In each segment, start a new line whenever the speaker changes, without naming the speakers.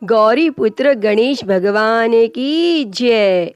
गौरी पुत्र गणेश भगवान की जय।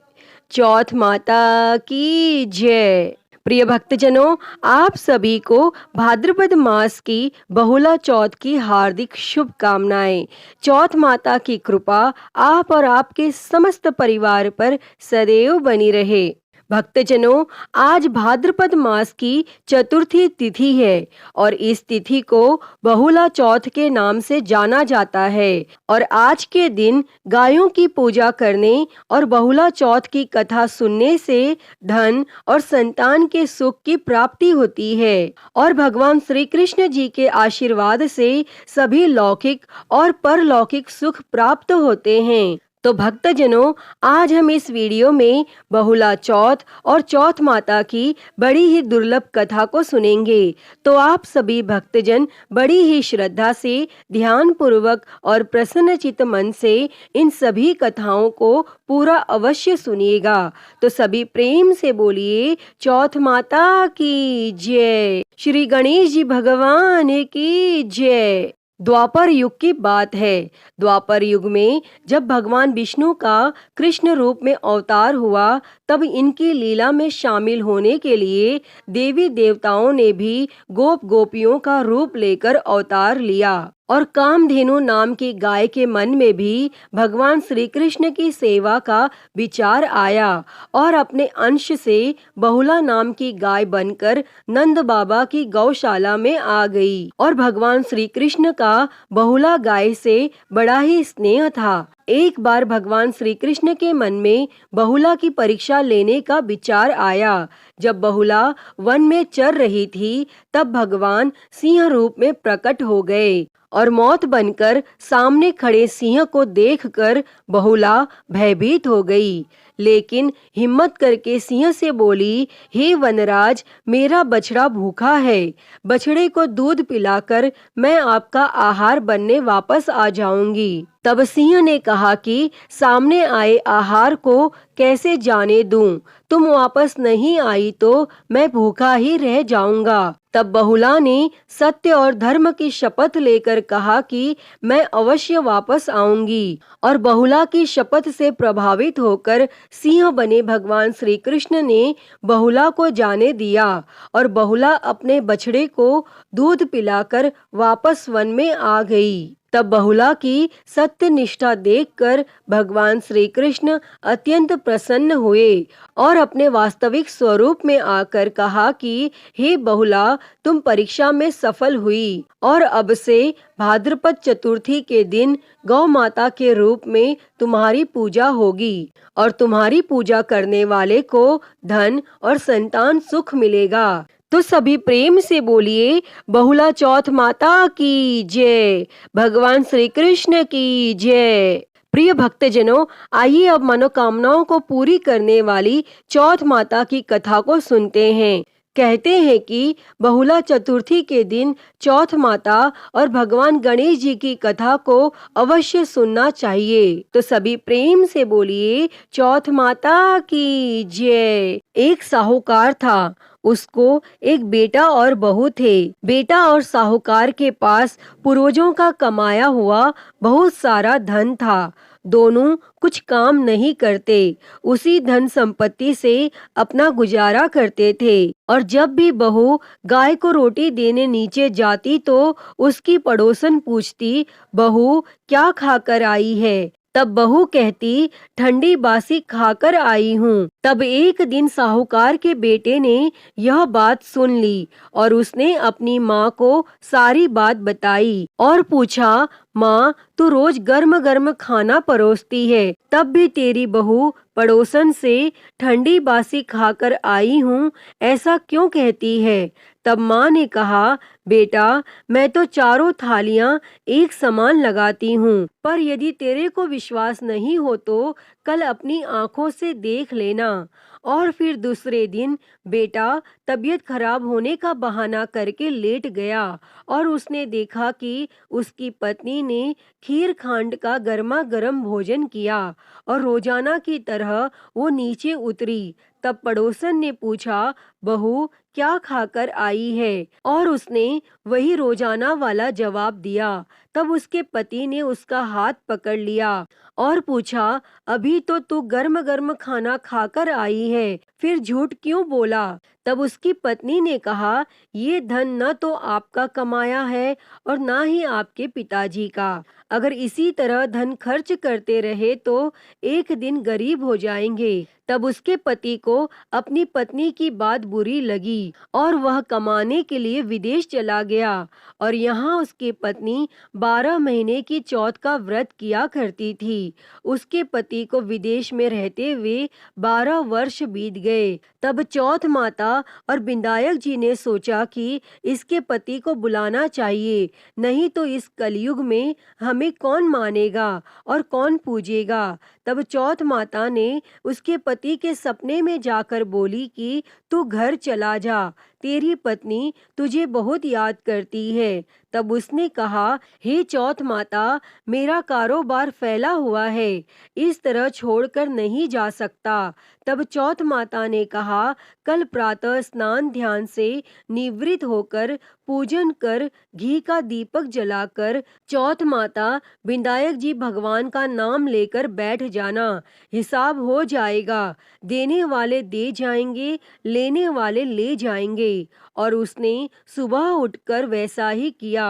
चौथ माता की जय। प्रिय भक्तजनों, आप सभी को भाद्रपद मास की बहुला चौथ की हार्दिक शुभकामनाएं। चौथ माता की कृपा आप और आपके समस्त परिवार पर सदैव बनी रहे। भक्तजनों, आज भाद्रपद मास की चतुर्थी तिथि है और इस तिथि को बहुला चौथ के नाम से जाना जाता है। और आज के दिन गायों की पूजा करने और बहुला चौथ की कथा सुनने से धन और संतान के सुख की प्राप्ति होती है और भगवान श्री कृष्ण जी के आशीर्वाद से सभी लौकिक और परलौकिक सुख प्राप्त होते हैं। तो भक्तजनों, आज हम इस वीडियो में बहुला चौथ और चौथ माता की बड़ी ही दुर्लभ कथा को सुनेंगे। तो आप सभी भक्तजन बड़ी ही श्रद्धा से, ध्यान पूर्वक और प्रसन्नचित्त मन से इन सभी कथाओं को पूरा अवश्य सुनिएगा। तो सभी प्रेम से बोलिए चौथ माता की जय। श्री गणेश जी भगवान की जय। द्वापर युग की बात है। द्वापर युग में जब भगवान विष्णु का कृष्ण रूप में अवतार हुआ, तब इनकी लीला में शामिल होने के लिए देवी देवताओं ने भी गोप गोपियों का रूप लेकर अवतार लिया और कामधेनु नाम की गाय के मन में भी भगवान श्री कृष्ण की सेवा का विचार आया और अपने अंश से बहुला नाम की गाय बनकर नंद बाबा की गौशाला में आ गई। और भगवान श्री कृष्ण का बहुला गाय से बड़ा ही स्नेह था। एक बार भगवान श्री कृष्ण के मन में बहुला की परीक्षा लेने का विचार आया। जब बहुला वन में चर रही थी, तब भगवान सिंह रूप में प्रकट हो गए और मौत बनकर सामने खड़े सिंह को देखकर बहुला भयभीत हो गई। लेकिन हिम्मत करके सिंह से बोली, हे वनराज, मेरा बछड़ा भूखा है। बछड़े को दूध पिलाकर मैं आपका आहार बनने वापस आ जाऊंगी। तब सिंह ने कहा कि सामने आए आहार को कैसे जाने दूं? तुम वापस नहीं आई तो मैं भूखा ही रह जाऊंगा। तब बहुला ने सत्य और धर्म की शपथ लेकर कहा कि मैं अवश्य वापस आऊंगी। और बहुला की शपथ से प्रभावित होकर सिंह बने भगवान श्री कृष्ण ने बहुला को जाने दिया और बहुला अपने बछड़े को दूध पिलाकर वापस वन में आ गई। तब बहुला की सत्य निष्ठा देखकर भगवान श्री कृष्ण अत्यंत प्रसन्न हुए और अपने वास्तविक स्वरूप में आकर कहा कि हे बहुला, तुम परीक्षा में सफल हुई और अब से भाद्रपद चतुर्थी के दिन गौ माता के रूप में तुम्हारी पूजा होगी और तुम्हारी पूजा करने वाले को धन और संतान सुख मिलेगा। तो सभी प्रेम से बोलिए बहुला चौथ माता की जय। भगवान श्री कृष्ण की जय। प्रिय भक्तजनों, आइए अब मनोकामनाओं को पूरी करने वाली चौथ माता की कथा को सुनते हैं। कहते हैं कि बहुला चतुर्थी के दिन चौथ माता और भगवान गणेश जी की कथा को अवश्य सुनना चाहिए। तो सभी प्रेम से बोलिए चौथ माता की जय। एक साहूकार था, उसको एक बेटा और बहू थे। बेटा और साहूकार के पास पूर्वजों का कमाया हुआ बहुत सारा धन था। दोनों कुछ काम नहीं करते, उसी धन संपत्ति से अपना गुजारा करते थे। और जब भी बहू गाय को रोटी देने नीचे जाती तो उसकी पड़ोसन पूछती, बहू क्या खाकर आई है? तब बहू कहती, ठंडी बासी खाकर आई हूँ। तब एक दिन साहूकार के बेटे ने यह बात सुन ली और उसने अपनी माँ को सारी बात बताई और पूछा, माँ, तू रोज गर्म गर्म खाना परोसती है, तब भी तेरी बहू पड़ोसन से ठंडी बासी खाकर आई हूँ ऐसा क्यों कहती है? तब माँ ने कहा, बेटा, मैं तो चारों थालियां एक समान लगाती हूँ, पर यदि तेरे को विश्वास नहीं हो तो कल अपनी आंखों से देख लेना। और फिर दूसरे दिन बेटा तबीयत खराब होने का बहाना करके लेट गया और उसने देखा कि उसकी पत्नी ने खीर खांड का गर्मा गर्म भोजन किया और रोजाना की तरह वो नीचे उतरी। तब पड़ोसन ने पूछा, बहू क्या खाकर आई है? और उसने वही रोजाना वाला जवाब दिया। तब उसके पति ने उसका हाथ पकड़ लिया और पूछा, अभी तो तू गर्म गर्म खाना खाकर आई है, फिर झूठ क्यों बोला? तब उसकी पत्नी ने कहा, ये धन न तो आपका कमाया है और ना ही आपके पिताजी का। अगर इसी तरह धन खर्च करते रहे तो एक दिन गरीब हो जाएंगे। तब उसके पति को अपनी पत्नी की बात बुरी लगी और वह कमाने के लिए विदेश चला गया और यहाँ उसकी पत्नी 12 महीने की चौथ का व्रत किया करती थी। उसके पति को विदेश में रहते हुए 12 वर्ष बीत गए। तब चौथ माता और बिंदायक जी ने सोचा कि इसके पति को बुलाना चाहिए, नहीं तो इस कलयुग में हमें कौन मानेगा और कौन पूजेगा। तब चौथ माता ने उसके पति के सपने में जाकर बोली कि तू घर चला जा, तेरी पत्नी तुझे बहुत याद करती है। तब उसने कहा, हे चौथ माता, मेरा कारोबार फैला हुआ है, इस तरह छोड़कर नहीं जा सकता। तब चौथ माता ने कहा, कल प्रातः स्नान ध्यान से निवृत्त होकर पूजन कर घी का दीपक जलाकर चौथ माता विनायक जी भगवान का नाम लेकर बैठ जाना, हिसाब हो जाएगा, देने वाले दे जाएंगे, लेने वाले ले जाएंगे। और उसने सुबह उठकर वैसा ही किया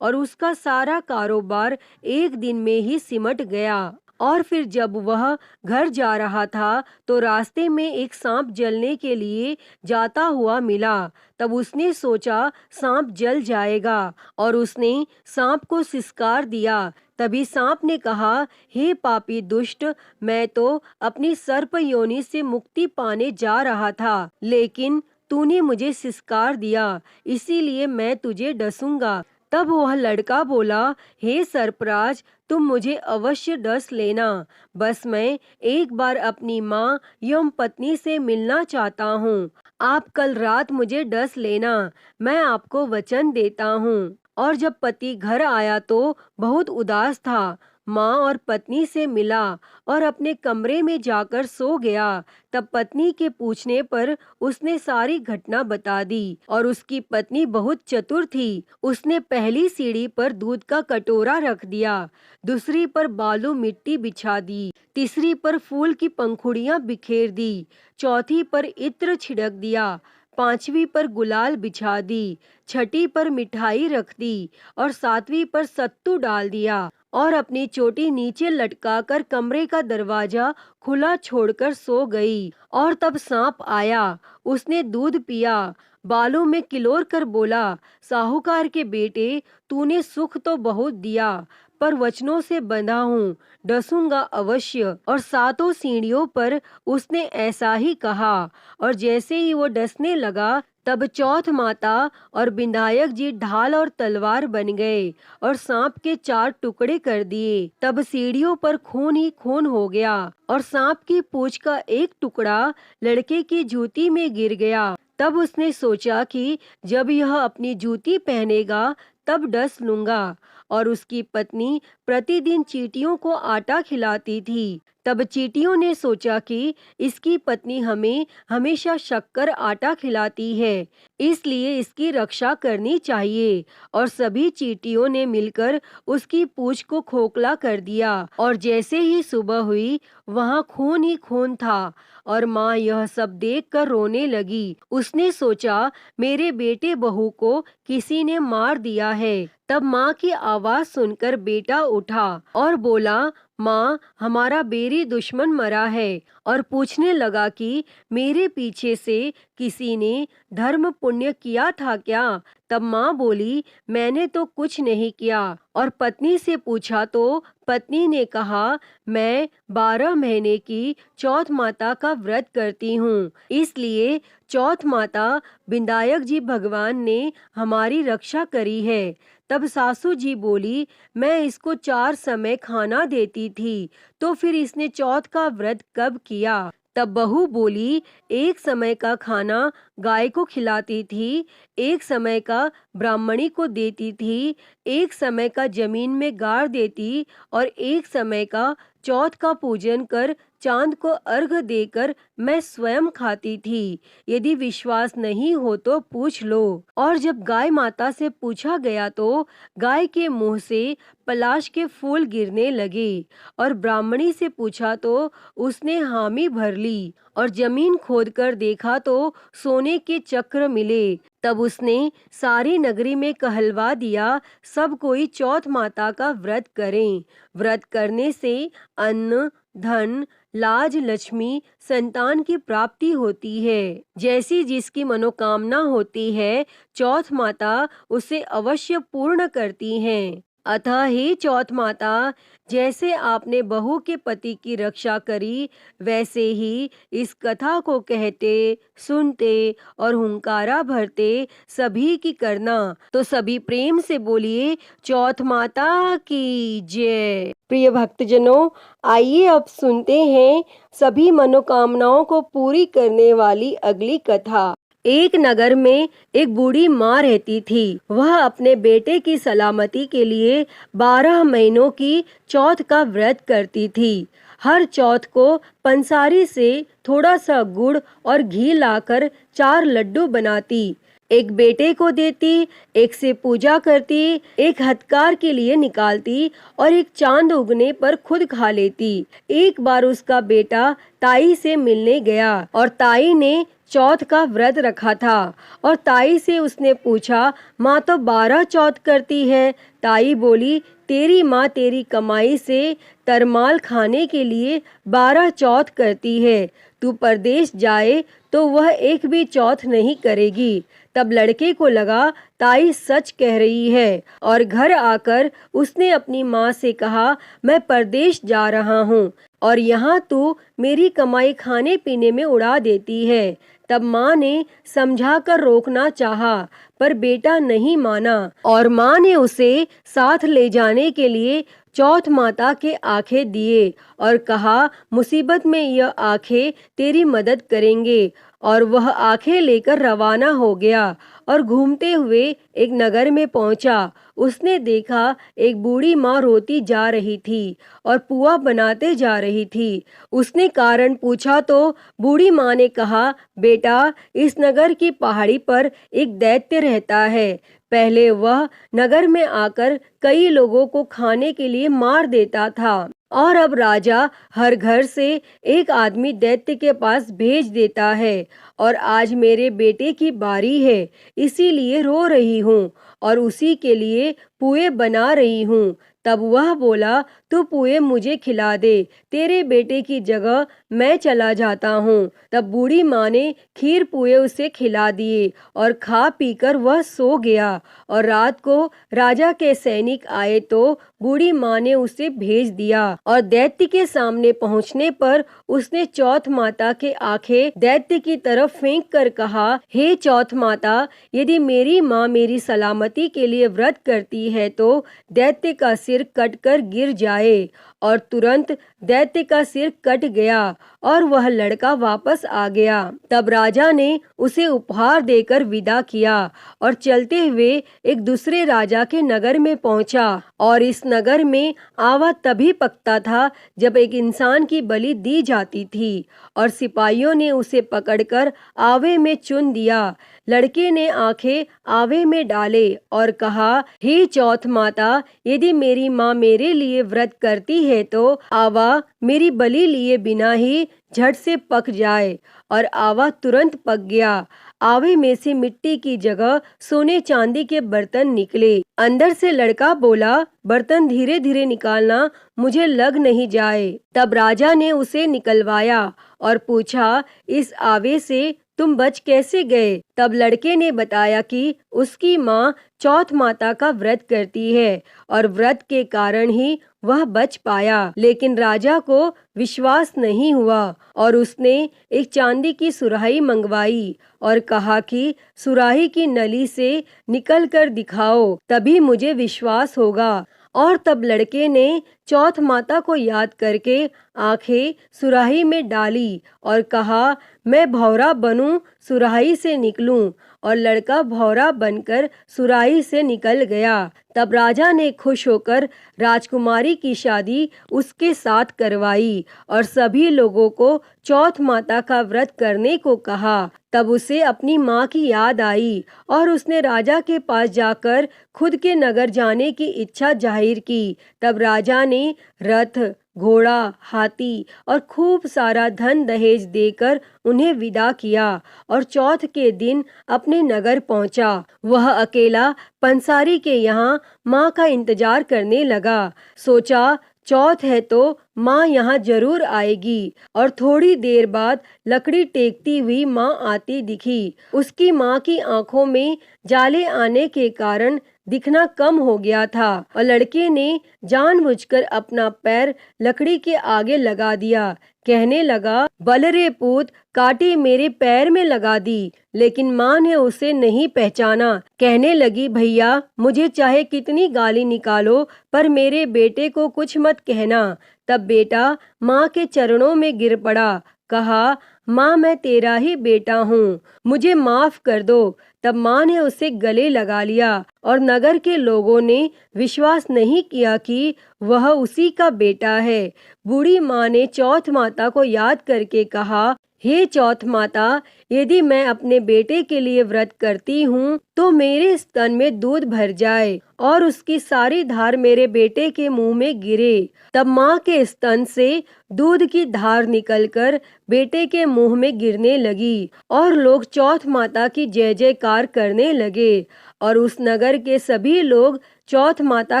और उसका सारा कारोबार एक दिन में ही सिमट गया। और फिर जब वह घर जा रहा था तो रास्ते में एक सांप जलने के लिए जाता हुआ मिला। तब उसने सोचा सांप जल जाएगा और उसने सांप को सिसकार दिया। तभी सांप ने कहा, हे पापी दुष्ट, मैं तो अपनी सर्प योनि से मुक्ति पाने जा रहा था, लेकिन तूने मुझे सिसकार दिया, इसीलिए मैं तुझे डसूंगा। तब वह लड़का बोला, हे सर्पराज, तुम मुझे अवश्य डस लेना, बस मैं एक बार अपनी माँ एवं पत्नी से मिलना चाहता हूँ। आप कल रात मुझे डस लेना, मैं आपको वचन देता हूँ। और जब पति घर आया तो बहुत उदास था। माँ और पत्नी से मिला और अपने कमरे में जाकर सो गया। तब पत्नी के पूछने पर उसने सारी घटना बता दी और उसकी पत्नी बहुत चतुर थी। उसने पहली सीढ़ी पर दूध का कटोरा रख दिया, दूसरी पर बालू मिट्टी बिछा दी, तीसरी पर फूल की पंखुड़ियां बिखेर दी, चौथी पर इत्र छिड़क दिया, पांचवी पर गुलाल बिछा दी, छठी पर मिठाई रख दी और सातवीं पर सत्तू डाल दिया और अपनी चोटी नीचे लटकाकर कमरे का दरवाजा खुला छोड़कर सो गई। और तब सांप आया, उसने दूध पिया, बालों में किलोर कर बोला, साहूकार के बेटे, तूने सुख तो बहुत दिया, पर वचनों से बंधा हूँ, डसूंगा अवश्य। और सातों सीढ़ियों पर उसने ऐसा ही कहा। और जैसे ही वो डसने लगा तब चौथ माता और विनायक जी ढाल और तलवार बन गए और सांप के 4 टुकड़े कर दिए। तब सीढ़ियों पर खून ही खून हो गया और सांप की पूंछ का एक टुकड़ा लड़के की जूती में गिर गया। तब उसने सोचा कि जब यह अपनी जूती पहनेगा तब डस लूंगा। और उसकी पत्नी प्रतिदिन चींटियों को आटा खिलाती थी। तब चींटियों ने सोचा कि इसकी पत्नी हमें हमेशा शक्कर आटा खिलाती है, इसलिए इसकी रक्षा करनी चाहिए। और सभी चींटियों ने मिलकर उसकी पूंछ को खोखला कर दिया और जैसे ही सुबह हुई वहां खून ही खून था। और माँ यह सब देखकर रोने लगी। उसने सोचा मेरे बेटे बहू को किसी ने मार दिया है। तब माँ की आवाज सुनकर बेटा उठा और बोला, माँ, हमारा बेरी दुश्मन मरा है। और पूछने लगा कि मेरे पीछे से किसी ने धर्म पुण्य किया था क्या? तब माँ बोली, मैंने तो कुछ नहीं किया। और पत्नी से पूछा तो पत्नी ने कहा, मैं 12 महीने की चौथ माता का व्रत करती हूँ, इसलिए चौथ माता विनायक जी भगवान ने हमारी रक्षा करी है। तब सासू जी बोली, मैं इसको 4 समय खाना देती थी, तो फिर इसने चौथ का व्रत कब किया? तब बहू बोली, एक समय का खाना गाय को खिलाती थी, एक समय का ब्राह्मणी को देती थी, एक समय का जमीन में गाड़ देती और एक समय का चौथ का पूजन कर चांद को अर्घ देकर मैं स्वयं खाती थी। यदि विश्वास नहीं हो तो पूछ लो। और जब गाय माता से पूछा गया तो गाय के मुंह से पलाश के फूल गिरने लगे। और ब्राह्मणी से पूछा तो उसने हामी भर ली। और जमीन खोदकर देखा तो सोने के चक्र मिले। तब उसने सारी नगरी में कहलवा दिया, सब कोई चौथ माता का व्रत करें। व्रत करने से अन्न, धन, लाज, लक्ष्मी, संतान की प्राप्ति होती है। जैसी जिसकी मनोकामना होती है, चौथ माता उसे अवश्य पूर्ण करती हैं। अतः हे चौथ माता, जैसे आपने बहू के पति की रक्षा करी, वैसे ही इस कथा को कहते, सुनते और हुंकारा भरते सभी की करना। तो सभी प्रेम से बोलिए, चौथ माता की जय। प्रिय भक्तजनों, आइए अब सुनते हैं सभी मनोकामनाओं को पूरी करने वाली अगली कथा। एक नगर में एक बूढ़ी माँ रहती थी। वह अपने बेटे की सलामती के लिए 12 महीनों की चौथ का व्रत करती थी। हर चौथ को पंसारी से थोड़ा सा गुड़ और घी लाकर 4 लड्डू बनाती, एक बेटे को देती, एक से पूजा करती, एक हथकार के लिए निकालती और एक चांद उगने पर खुद खा लेती। एक बार उसका बेटा ताई से मिलने गया और ताई ने चौथ का व्रत रखा था और ताई से उसने पूछा, माँ तो 12 चौथ करती है। ताई बोली, तेरी माँ तेरी कमाई से तरमाल खाने के लिए 12 चौथ करती है। तू परदेश जाए तो वह एक भी चौथ नहीं करेगी। तब लड़के को लगा ताई सच कह रही है और घर आकर उसने अपनी माँ से कहा, मैं परदेश जा रहा हूँ और यहाँ तू मेरी कमाई खाने पीने में उड़ा देती है। तब माँ ने समझाकर रोकना चाहा, पर बेटा नहीं माना और माँ ने उसे साथ ले जाने के लिए चौथ माता के आंखें दिए और कहा, मुसीबत में यह आंखें तेरी मदद करेंगे। और वह आंखें लेकर रवाना हो गया और घूमते हुए एक नगर में पहुंचा। उसने देखा एक बूढ़ी माँ रोती जा रही थी और पुआ बनाते जा रही थी। उसने कारण पूछा तो बूढ़ी माँ ने कहा, बेटा, इस नगर की पहाड़ी पर एक दैत्य रहता है। पहले वह नगर में आकर कई लोगों को खाने के लिए मार देता था और अब राजा हर घर से एक आदमी दैत्य के पास भेज देता है। और आज मेरे बेटे की बारी है, इसीलिए रो रही हूँ और उसी के लिए पुए बना रही हूँ। तब वह बोला, तू पुए मुझे खिला दे, तेरे बेटे की जगह मैं चला जाता हूँ। तब बूढ़ी माँ ने खीर पुए उसे खिला दिए और खा पीकर वह सो गया। और रात को राजा के सैनिक आए तो बूढ़ी माँ ने उसे भेज दिया और दैत्य के सामने पहुँचने पर उसने चौथ माता के आंखें दैत्य की तरफ फेंक कर कहा, हे चौथ माता, यदि मेरी माँ मेरी सलामती के लिए व्रत करती है तो दैत्य का सिर कटकर गिर जाए। और तुरंत दैत्य का सिर कट गया और वह लड़का वापस आ गया। तब राजा ने उसे उपहार देकर विदा किया और चलते हुए एक दूसरे राजा के नगर में पहुंचा। और इस नगर में आवा तभी पकता था जब एक इंसान की बलि दी जाती थी और सिपाहियों ने उसे पकड़कर आवे में चुन दिया। लड़के ने आंखें आवे में डाले और कहा, हे चौथ माता, यदि मेरी माँ मेरे लिए व्रत करती है तो आवा मेरी बलि लिए बिना ही झट से पक जाए। और आवा तुरंत पक गया। आवे में से मिट्टी की जगह सोने चांदी के बर्तन निकले। अंदर से लड़का बोला, बर्तन धीरे धीरे निकालना, मुझे लग नहीं जाए। तब राजा ने उसे निकलवाया और पूछा, इस आवे से तुम बच कैसे गए? तब लड़के ने बताया कि उसकी माँ चौथ माता का व्रत करती है और व्रत के कारण ही वह बच पाया। लेकिन राजा को विश्वास नहीं हुआ और उसने एक चांदी की सुराही मंगवाई और कहा कि सुराही की नली से निकल कर दिखाओ, तभी मुझे विश्वास होगा। और तब लड़के ने चौथ माता को याद करके आंखें सुराही में डाली और कहा, मैं भौरा बनूं, सुराही से निकलूं। और लड़का भौरा बनकर सुराही से निकल गया। तब राजा ने खुश होकर राजकुमारी की शादी उसके साथ करवाई और सभी लोगों को चौथ माता का व्रत करने को कहा। तब उसे अपनी माँ की याद आई और उसने राजा के पास जाकर खुद के नगर जाने की इच्छा जाहिर की। तब राजा ने रथ, घोड़ा, हाथी और खूब सारा धन दहेज देकर उन्हें विदा किया और चौथ के दिन अपने नगर पहुंचा। वह अकेला पंसारी के यहाँ माँ का इंतजार करने लगा। सोचा, चौथ है तो माँ यहाँ जरूर आएगी। और थोड़ी देर बाद लकड़ी टेकती हुई माँ आती दिखी। उसकी माँ की आंखों में जाले आने के कारण दिखना कम हो गया था और लड़के ने जानबूझकर अपना पैर लकड़ी के आगे लगा दिया। कहने लगा, बल रे पूत, कांटे मेरे पैर में लगा दी। लेकिन माँ ने उसे नहीं पहचाना। कहने लगी, भैया, मुझे चाहे कितनी गाली निकालो पर मेरे बेटे को कुछ मत कहना। तब बेटा माँ के चरणों में गिर पड़ा। कहा, माँ, मैं तेरा ही बेटा हूँ, मुझे माफ कर दो। तब माँ ने उसे गले लगा लिया और नगर के लोगों ने विश्वास नहीं किया कि वह उसी का बेटा है। बूढ़ी माँ ने चौथ माता को याद करके कहा, हे चौथ माता, यदि मैं अपने बेटे के लिए व्रत करती हूँ तो मेरे स्तन में दूध भर जाए और उसकी सारी धार मेरे बेटे के मुंह में गिरे। तब माँ के स्तन से दूध की धार निकलकर बेटे के मुंह में गिरने लगी और लोग चौथ माता की जय जयकार करने लगे और उस नगर के सभी लोग चौथ माता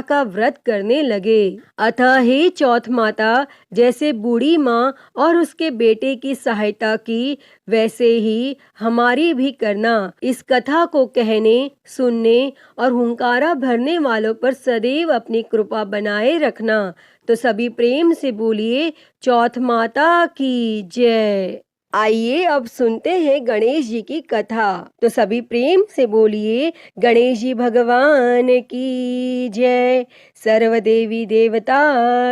का व्रत करने लगे। अतः हे चौथ माता, जैसे बूढ़ी माँ और उसके बेटे की सहायता की, वैसे ही हमारी भी करना। इस कथा को कहने, सुनने और हुंकारा भरने वालों पर सदैव अपनी कृपा बनाए रखना। तो सभी प्रेम से बोलिए, चौथ माता की जय। आइए अब सुनते हैं गणेश जी की कथा। तो सभी प्रेम से बोलिए, गणेश जी भगवान की जय, सर्वदेवी देवता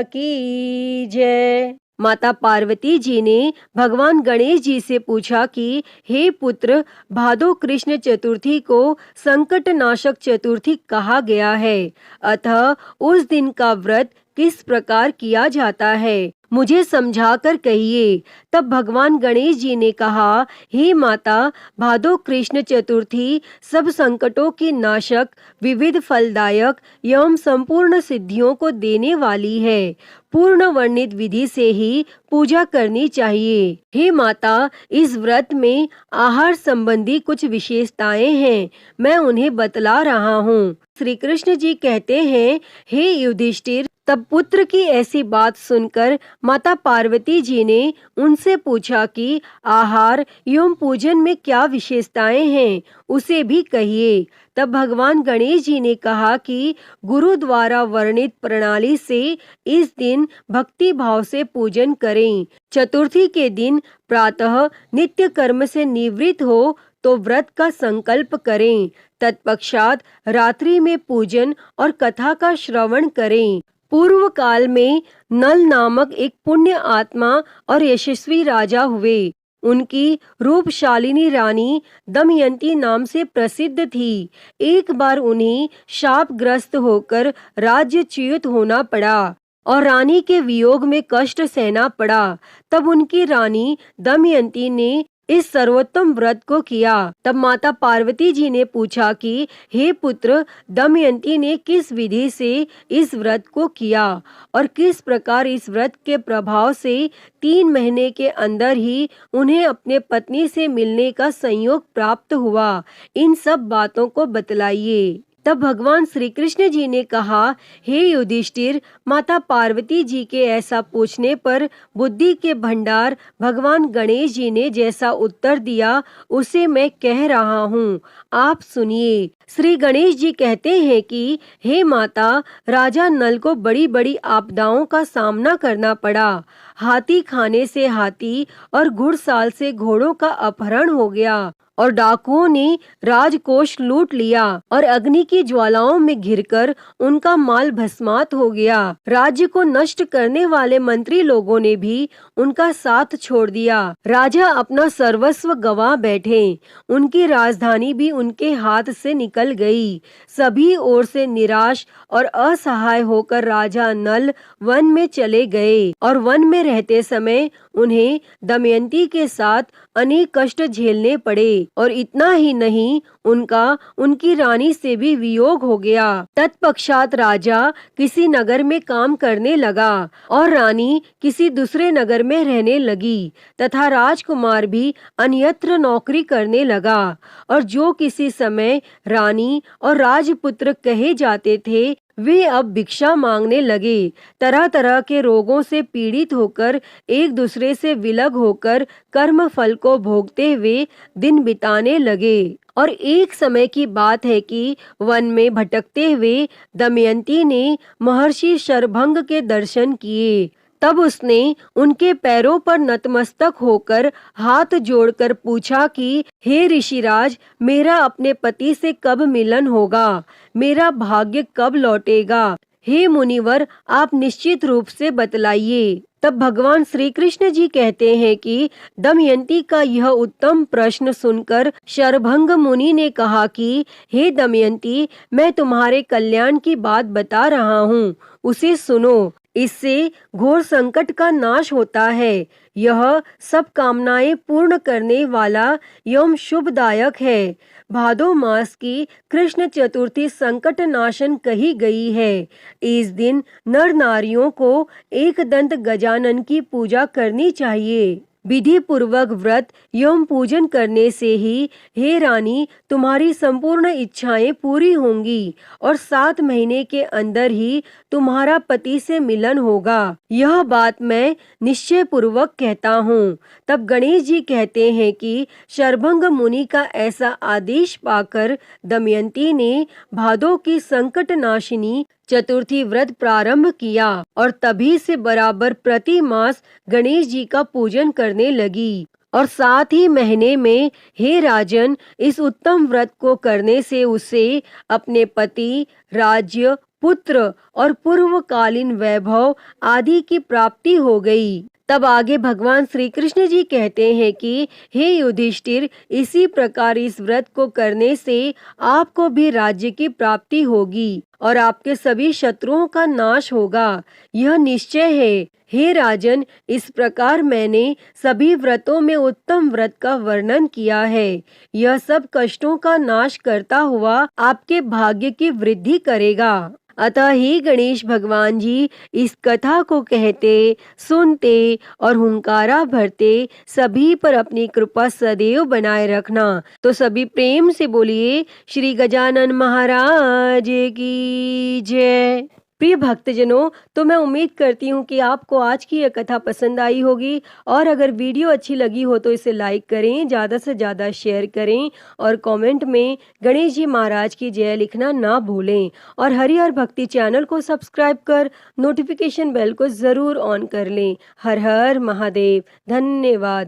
की जय। माता पार्वती जी ने भगवान गणेश जी से पूछा कि हे पुत्र, भादो कृष्ण चतुर्थी को संकट नाशक चतुर्थी कहा गया है। अतः उस दिन का व्रत किस प्रकार किया जाता है, मुझे समझाकर कहिए। तब भगवान गणेश जी ने कहा, हे माता, भादो कृष्ण चतुर्थी सब संकटों की नाशक, विविध फलदायक एवं संपूर्ण सिद्धियों को देने वाली है। पूर्ण वर्णित विधि से ही पूजा करनी चाहिए। हे माता, इस व्रत में आहार संबंधी कुछ विशेषताएं हैं, मैं उन्हें बतला रहा हूँ। श्री कृष्ण जी कहते हैं, हे युधिष्ठिर, तब पुत्र की ऐसी बात सुनकर माता पार्वती जी ने उनसे पूछा कि आहार एवं पूजन में क्या विशेषताएं हैं, उसे भी कहिए। तब भगवान गणेश जी ने कहा कि गुरु द्वारा वर्णित प्रणाली से इस दिन भक्ति भाव से पूजन करें। चतुर्थी के दिन प्रातः नित्य कर्म से निवृत्त हो तो व्रत का संकल्प करें। तत्पश्चात रात्रि में पूजन और कथा का श्रवण करें। पूर्व काल में नल नामक एक पुण्य आत्मा और यशस्वी राजा हुए। उनकी रूपशालिनी रानी दमयंती नाम से प्रसिद्ध थी। एक बार उन्हें शापग्रस्त होकर राज्यच्युत होना पड़ा और रानी के वियोग में कष्ट सहना पड़ा। तब उनकी रानी दमयंती ने इस सर्वोत्तम व्रत को किया। तब माता पार्वती जी ने पूछा कि हे पुत्र, दमयंती ने किस विधि से इस व्रत को किया और किस प्रकार इस व्रत के प्रभाव से 3 महीने के अंदर ही उन्हें अपने पत्नी से मिलने का संयोग प्राप्त हुआ, इन सब बातों को बतलाइए। तब भगवान श्री कृष्ण जी ने कहा, हे युधिष्ठिर, माता पार्वती जी के ऐसा पूछने पर बुद्धि के भंडार भगवान गणेश जी ने जैसा उत्तर दिया उसे मैं कह रहा हूँ, आप सुनिए। श्री गणेश जी कहते हैं कि हे माता, राजा नल को बड़ी बड़ी आपदाओं का सामना करना पड़ा। हाथी खाने से हाथी और घुड़साल से घोड़ों का अपहरण हो गया और डाकुओं ने राजकोष लूट लिया और अग्नि की ज्वालाओं में घिरकर उनका माल भस्मात हो गया। राज्य को नष्ट करने वाले मंत्री लोगों ने भी उनका साथ छोड़ दिया। राजा अपना सर्वस्व गंवा बैठे। उनकी राजधानी भी उनके हाथ से निकल गई। सभी ओर से निराश और असहाय होकर राजा नल वन में चले गए और वन में रहते समय उन्हें दमयंती के साथ अनेक कष्ट झेलने पड़े और इतना ही नहीं, उनका उनकी रानी से भी वियोग हो गया। तत्पश्चात राजा किसी नगर में काम करने लगा और रानी किसी दूसरे नगर में रहने लगी तथा राजकुमार भी अन्यत्र नौकरी करने लगा। और जो किसी समय रानी और राजपुत्र कहे जाते थे, वे अब भिक्षा मांगने लगे। तरह तरह के रोगों से पीड़ित होकर एक दूसरे से विलग होकर कर्म फल को भोगते हुए दिन बिताने लगे। और एक समय की बात है कि वन में भटकते हुए दमयंती ने महर्षि शरभंग के दर्शन किए। तब उसने उनके पैरों पर नतमस्तक होकर हाथ जोड़कर पूछा कि हे ऋषिराज, मेरा अपने पति से कब मिलन होगा? मेरा भाग्य कब लौटेगा? हे मुनिवर, आप निश्चित रूप से बतलाइए। तब भगवान श्री कृष्ण जी कहते हैं कि दमयंती का यह उत्तम प्रश्न सुनकर शरभंग मुनि ने कहा कि हे दमयंती, मैं तुम्हारे कल्याण की बात बता रहा हूँ, उसे सुनो। इससे घोर संकट का नाश होता है। यह सब कामनाएं पूर्ण करने वाला एवं शुभदायक है। भादो मास की कृष्ण चतुर्थी संकट नाशन कही गई है। इस दिन नर नारियों को एक दंत गजानन की पूजा करनी चाहिए। विधि पूर्वक व्रत एवं पूजन करने से ही हे रानी, तुम्हारी संपूर्ण इच्छाएं पूरी होंगी और 7 महीने के अंदर ही तुम्हारा पति से मिलन होगा। यह बात मैं निश्चय पूर्वक कहता हूँ। तब गणेश जी कहते हैं कि शरभंग मुनि का ऐसा आदेश पाकर दमयंती ने भादो की संकट नाशिनी चतुर्थी व्रत प्रारंभ किया और तभी से बराबर प्रति मास गणेश जी का पूजन करने लगी। और 7 ही महीने में हे राजन, इस उत्तम व्रत को करने से उसे अपने पति, राज्य, पुत्र और पूर्वकालीन वैभव आदि की प्राप्ति हो गई। तब आगे भगवान श्री कृष्ण जी कहते हैं कि हे युधिष्ठिर, इसी प्रकार इस व्रत को करने से आपको भी राज्य की प्राप्ति होगी और आपके सभी शत्रुओं का नाश होगा। यह निश्चय है। हे राजन, इस प्रकार मैंने सभी व्रतों में उत्तम व्रत का वर्णन किया है। यह सब कष्टों का नाश करता हुआ आपके भाग्य की वृद्धि करेगा। अतः ही गणेश भगवान जी इस कथा को कहते, सुनते और हुंकारा भरते सभी पर अपनी कृपा सदैव बनाए रखना। तो सभी प्रेम से बोलिए श्री गजानन महाराज की जय। प्रिय भक्तजनों, तो मैं उम्मीद करती हूँ कि आपको आज की यह कथा पसंद आई होगी और अगर वीडियो अच्छी लगी हो तो इसे लाइक करें, ज़्यादा से ज़्यादा शेयर करें और कमेंट में गणेश जी महाराज की जय लिखना ना भूलें और हरिहर भक्ति चैनल को सब्सक्राइब कर नोटिफिकेशन बेल को ज़रूर ऑन कर लें। हर हर महादेव। धन्यवाद।